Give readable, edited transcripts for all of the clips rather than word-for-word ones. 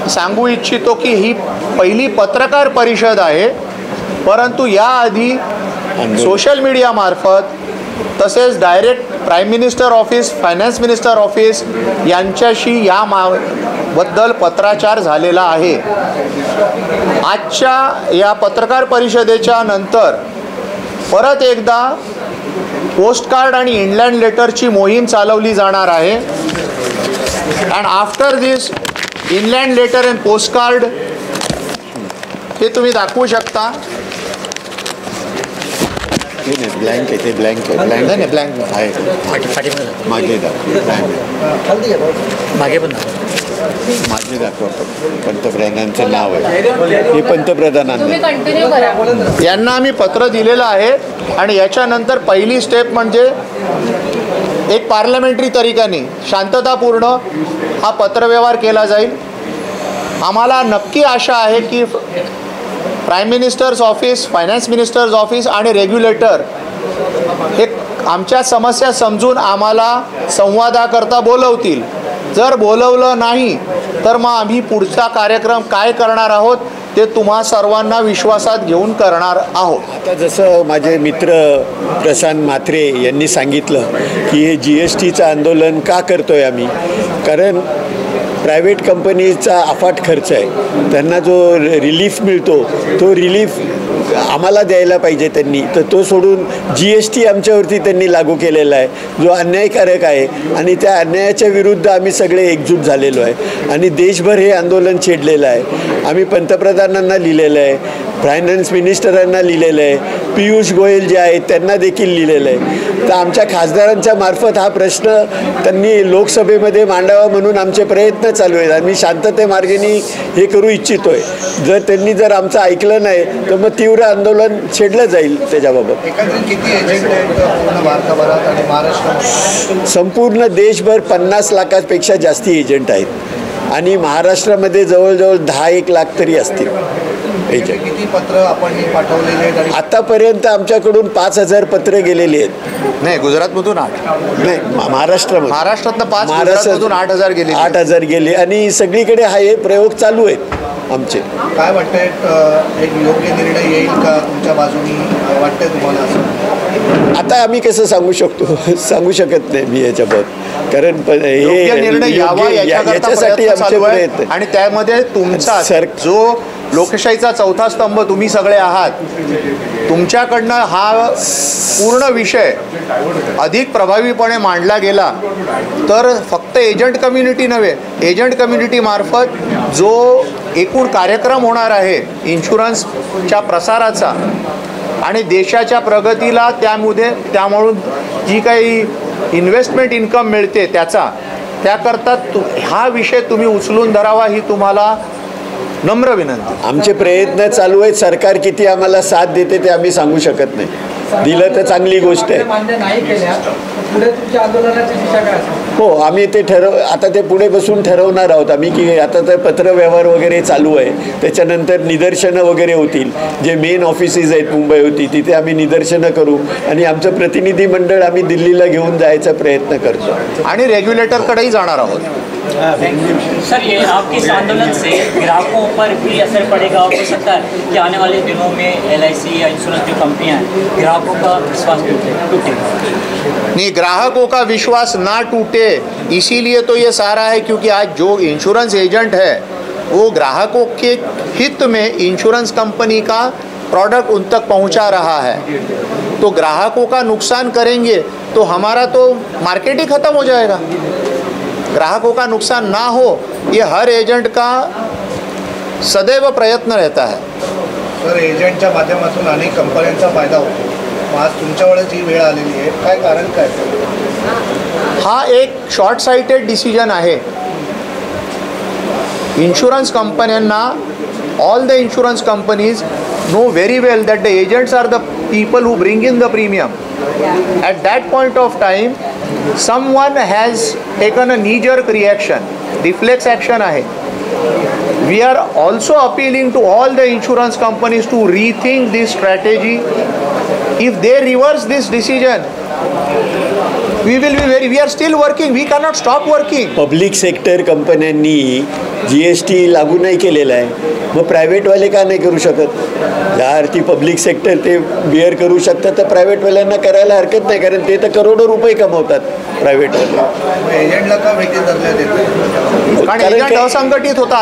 सांगू इच्छितो की ही पहिली पत्रकार परिषद आहे, परंतु याआधी सोशल मीडियामार्फत तसेच direct prime minister office, finance minister office यांच्याशी याबद्दल पत्राचार झालेला आहे. आजच्या या पत्रकार परिषदेच्या नंतर परत एकदा पोस्टकार्ड आणि इनलँड लेटरची मोहीम चालवली जाणार आहे. And after this inland letter and postcard हे तुम्ही दाखवू शकता. ब्लँक आहे ते, ब्लँक आहे, ब्लँक नाही ब्लँक आहे, मागे मागे पण मागे दाखवा. पंतप्रधानांचं नाव आहे, हे पंतप्रधानांना. यांना आम्ही पत्र दिलेलं आहे आणि याच्यानंतर पहिली स्टेप म्हणजे एक पार्लमेंटरी तरीक्याने शांततापूर्ण हा पत्रव्यवहार केला जाईल. आम्हाला नक्की आशा आहे की prime minister's office, finance minister's office आणि रेग्युलेटर हे आमच्या समस्या समजून आम्हाला संवादाकरता बोलवतील. जर बोलवलं नाही तर मग आम्ही पुढचा कार्यक्रम काय करणार आहोत ते तुम्हा सर्वांना विश्वासात घेऊन करणार आहोत. आता जसं माझे मित्र प्रशांत म्हात्रे यांनी सांगितलं की हे GSTचं आंदोलन का करतोय आम्ही, कारण प्रायव्हेट कंपनीचा अफाट खर्च आहे, त्यांना जो रिलीफ मिळतो तो रिलीफ आम्हाला द्यायला पाहिजे त्यांनी. तर तो सोडून GST आमच्यावरती त्यांनी लागू केलेला आहे, जो अन्यायकारक आहे. आणि त्या अन्यायाच्या विरुद्ध आम्ही सगळे एकजूट झालेलो आहे आणि देशभर हे आंदोलन छेडलेलं आहे. आम्ही पंतप्रधानांना लिहिलेलं आहे, फायनान्स मिनिस्टरांना लिहिलेलं आहे, पियुष गोयल जे आहेत त्यांना देखील लिहिलेलं आहे. तर आमच्या खासदारांच्या मार्फत हा प्रश्न त्यांनी लोकसभेमध्ये मांडावा म्हणून आमचे प्रयत्न चालू आहेत. आम्ही शांततेमार्गाने हे करू इच्छितो आहे. जर त्यांनी आमचं ऐकलं नाही तर मग तीव्र आंदोलन छेडलं जाईल त्याच्याबाबत. संपूर्ण देशभर 50 लाखापेक्षा जास्ती एजंट आहेत आणि महाराष्ट्रामध्ये जवळजवळ 10-1 लाख तरी असतील एजंट. किती पत्र आपण पाठवलेले आहेत? आतापर्यंत आमच्याकडून 5000 पत्र गेलेली आहेत. नाही, गुजरातमधून 8, नाही महाराष्ट्रातनं 5, महाराष्ट्रातून 8000 गेले. 8000 गेले आणि सगळीकडे हा हे प्रयोग चालू आहेत आमचे. काय वाटतंय, एक योग्य निर्णय येईल का तुमच्या बाजूनी वाटतंय तुम्हाला असं? आता आम्ही कसं सांगू शकत नाही मी याच्याबद्दल, कारण हे निर्णय यावा याच्यासाठी आमचे प्रयत्न. आणि त्यामध्ये तुमचा जो लोकशाहीचा चौथा स्तंभ तुम्ही सगळे आहात, तुमच्याकडनं हा पूर्ण विषय अधिक प्रभावीपणे मांडला गेला तर फक्त एजंट कम्युनिटी नव्हे, एजंट कम्युनिटी मार्फत जो एकूण कार्यक्रम होणार आहे इन्शुरन्सच्या प्रसाराचा आणि देशाच्या प्रगतीला त्यामुळून जी काही इन्व्हेस्टमेंट इन्कम मिळते त्याकरता हा विषय तुम्ही उचलून धरावा ही तुम्हाला नम्र विनंती. आमचे प्रयत्न चालू आहेत. सरकार किती आम्हाला साथ देते ते आम्ही सांगू शकत नाही. दिलं तर चांगली गोष्ट आहे. हो, आम्ही ते आता ते पुढे बसून ठरवणार आहोत आम्ही की आता तर पत्रव्यवहार वगैरे चालू आहे, त्याच्यानंतर निदर्शनं वगैरे होतील. जे मेन ऑफिसेस आहेत मुंबई होती तिथे आम्ही निदर्शनं करू आणि आमचं प्रतिनिधी मंडळ आम्ही दिल्लीला घेऊन जायचा प्रयत्न करतो आणि रेग्युलेटरकडेही जाणार आहोत. सर, ये आपके इस आंदोलन से ग्राहकों पर भी असर पड़ेगा और हो सकता है कि आने वाले दिनों में LIC या इंश्योरेंस जो कंपनियां हैं ग्राहकों का विश्वास टूटे? नहीं, ग्राहकों का विश्वास ना टूटे इसीलिए तो ये सारा है, क्योंकि आज जो इंश्योरेंस एजेंट है वो ग्राहकों के हित में इंश्योरेंस कंपनी का प्रोडक्ट उन तक पहुंचा रहा है. तो ग्राहकों का नुकसान करेंगे तो हमारा तो मार्केट ही ख़त्म हो जाएगा. ग्राहकों का नुकसान ना हो ये हर एजेंट का सदैव प्रयत्न रहता है. सर, एजंटच्या माध्यमातून अनेक कंपन्यांचा फायदा होतो. आज तुमच्यावरच ही वेळ आलेली आहे, काय कारण काय? हा एक शॉर्ट साइटेड डिसिजन आहे. इन्शुरन्स कंपन्यांना, all the insurance companies know very well that the agents are the people who bring in the premium. At that point of time, someone has taken a knee-jerk reaction, reflex action आहे. We are also appealing to all the insurance companies to rethink this strategy. If they reverse this decision, we are still working, we cannot stop working. Public sector कंपन्यांनी GST लागू नाही केलेला आहे, मग प्रायव्हेटवाले का नाही करू शकत? ज्या अर्थी पब्लिक सेक्टर ते बिअर करू शकतात तर प्रायव्हेटवाल्यांना करायला हरकत नाही, कारण ते तर करोडो रुपये कमवतात प्रायव्हेटवाले. एजंटला का वेगळी दर्जा देतो? कारण एजंट असंघटित होता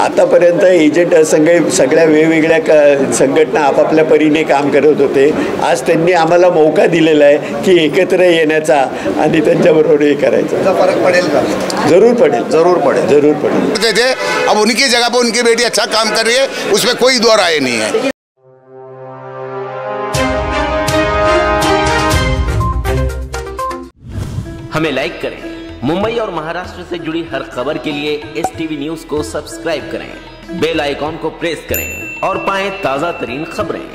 आतापर्यंत एजंट सगळ्या वेगवेगळ्या संघटना आपापल्या परीने काम करत होते. आज त्यांनी आम्हाला मौका दिलेला आहे की एकत्र येण्याचा आणि त्यांच्याबरोबर हे करायचं. फरक पडेल का? जरूर पडेल, जरूर पडेल, जरूर पडेल. थे अब उनकी जगह पर उनकी बेटी अच्छा काम कर रही है, उसमें कोई दो राय नहीं है. हमें लाइक करें, मुंबई और महाराष्ट्र से जुड़ी हर खबर के लिए STV न्यूज को सब्सक्राइब करें, बेल आइकॉन को प्रेस करें और पाएं ताजा तरीन खबरें.